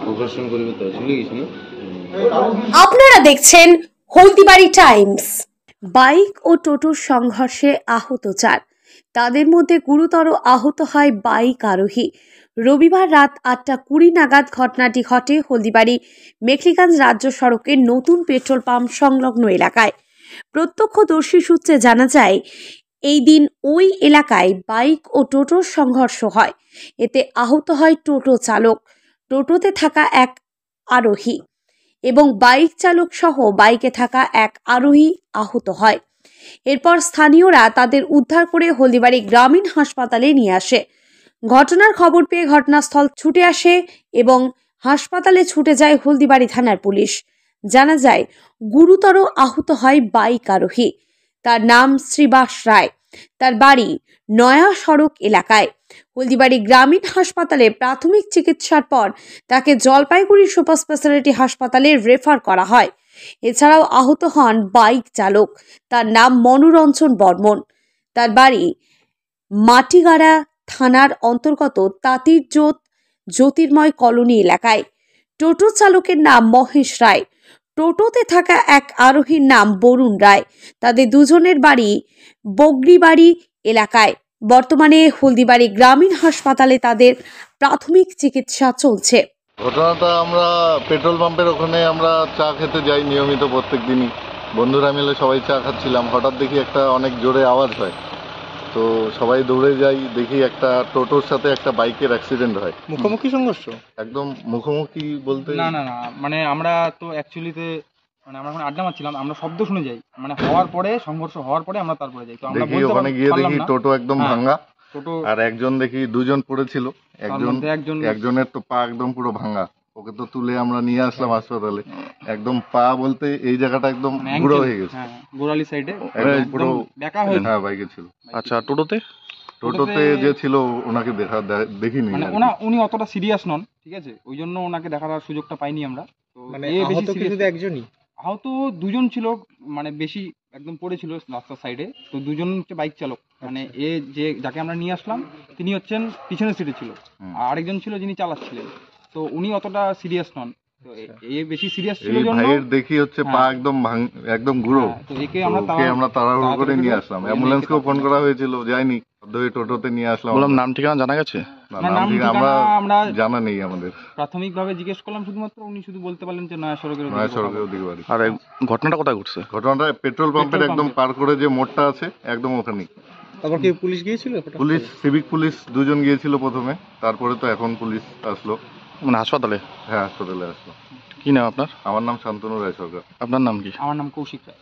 আকর্ষণ করবে তো চলে গেছে না। আপনারা দেখছেন হলদিবাড়ি টাইমস। বাইক ও টোটোর সংঘর্ষে আহত 4, তাদের মধ্যে গুরুতর আহত হয় বাইক আরোহী। রবিবার রাত 8:20 নাগাদ ঘটনাটি ঘটে হলদিবাড়ি মেখলিগঞ্জ রাজ্য সড়কের নতুন পেট্রোল পাম্প সংলগ্ন এলাকায়। প্রত্যক্ষদর্শী সূত্রে জানা যায়, এই দিন ওই এলাকায় বাইক ও টোটোর সংঘর্ষ হয়। এতে আহত হয় টোটো চালক, টোটোতে থাকা এক আরোহী এবং বাইক চালক সহ বাইকে থাকা এক আরোহী আহত হয়। এরপর স্থানীয়রা তাদের উদ্ধার করে হলদিবাড়ি গ্রামীণ হাসপাতালে নিয়ে আসে। ঘটনার খবর পেয়ে ঘটনাস্থল ছুটে আসে এবং হাসপাতালে ছুটে যায় হলদিবাড়ি থানার পুলিশ। জানা যায়, গুরুতর আহত হয় বাইক আরোহী। তার নাম শ্রীবাস রায়। তার বাড়ি নয়া সড়ক এলাকায়। হলদিবাড়ি গ্রামীণ হাসপাতালে প্রাথমিক চিকিৎসার পর তাকে জলপাইগুড়ি সুপার স্পেশালিটি হাসপাতালে রেফার করা হয়। এছাড়াও আহত হন বাইক চালক, তার নাম মনোরঞ্জন বর্মন। তার বাড়ি মাটিগাড়া থানার অন্তর্গত তাঁতির জ্যোতির্ময় কলোনি এলাকায়। টোটো চালকের নাম মহেশ রায়। টোটোতে থাকা এক আরোহীর নাম বরুণ রায়। তাদের দুজনের বাড়ি বগরিবাড়ি এলাকায়। বর্তমানে হলদিবাড়ি গ্রামীণ হাসপাতালে তাদের প্রাথমিক চিকিৎসা চলছে। ঘটনাটা আমরা পেট্রোল পাম্পের ওখানে আমরা চা খেতে যাই নিয়মিত প্রত্যেক দিনই। বন্ধুরা মিলে সবাই চা খাচ্ছিলাম, হঠাৎ দেখি একটা অনেক জোরে আওয়াজ হয়। তো সবাই দৌড়ে যাই, দেখি একটা টোটোর সাথে একটা বাইকের অ্যাক্সিডেন্ট হয়। মুখোমুখি সংঘর্ষ? একদম মুখোমুখি বলতে না, মানে আমরা তো অ্যাকচুয়ালিতে আমরা এখন আড্ডা মারছিলাম, আমরা শব্দ শুনে যাই, মানে হওয়ার পরে সংঘর্ষ হওয়ার পরে আমরা তারপরে যাই। তো আমরা দেখি ওখানে গিয়ে দেখি টোটো একদম ভাঙা, টোটো আর একজন দেখি দুজন পড়েছিল, একজনের তো পা একদম পুরো ভাঙা। ওকে তো তুলে আমরা নিয়ে আসলাম হাসপাতালে। একদম পা বলতে এই জায়গাটা একদম গুঁড়ো হয়ে গেছে, গোড়ালি সাইডে পুরো বেঁকা হয়ে। হ্যাঁ, বাইকে ছিল। আচ্ছা, টোটোতে যে ছিল ওনাকে দেখিনি, মানে উনি অতটা সিরিয়াস নন, ঠিক আছে, ওই জন্য ওনাকে দেখার সুযোগটা পাইনি আমরা। তো মানে আহত কিন্তু একজনই, আহত দুজন ছিল, মানে বেশি একদম পড়েছিল রাস্তার সাইডে। তো দুজন হচ্ছে বাইক চালক, মানে যাকে আমরা নিয়ে আসলাম তিনি হচ্ছেন পিছনের সিটে ছিল, আর আরেকজন ছিল যিনি চালাচ্ছিলেন। তো উনি অতটা সিরিয়াস নন, তো বেশি সিরিয়াস ছিল জন্য ভাইয়ের দেখি হচ্ছে পা একদম গুঁড়ো। তো একে আমরা তাড়াহুড়ো করে নিয়ে আসলাম, অ্যাম্বুলেন্সকেও ফোন করা হয়েছিল, যায়নি। টোটোতে নিয়ে আসলাম। বললাম নাম ঠিকানা জানা গেছে? আমরা জানা নেই আমাদের। প্রাথমিক ভাবে জিজ্ঞেস করলাম শুধুমাত্র, উনি শুধু বলতে পারলেন যে নয়া সড়কের ওদিকে বাড়ি। আর ঘটনাটা কোথায় ঘটছে? ঘটনাটা পেট্রোল পাম্পের একদম পার করে যে মোড়টা আছে একদম ওখানেই। তারপর কি পুলিশ গিয়েছিল? পুলিশ, সিভিক পুলিশ দুজন গিয়েছিল প্রথমে, তারপরে তো এখন পুলিশ আসলো। মানে হাসপাতালে? হ্যাঁ, হাসপাতালে আসলো। কি নাম আপনার? আমার নাম শান্তনু রায় সরকার। আপনার নাম কি? আমার নাম কৌশিক রায়।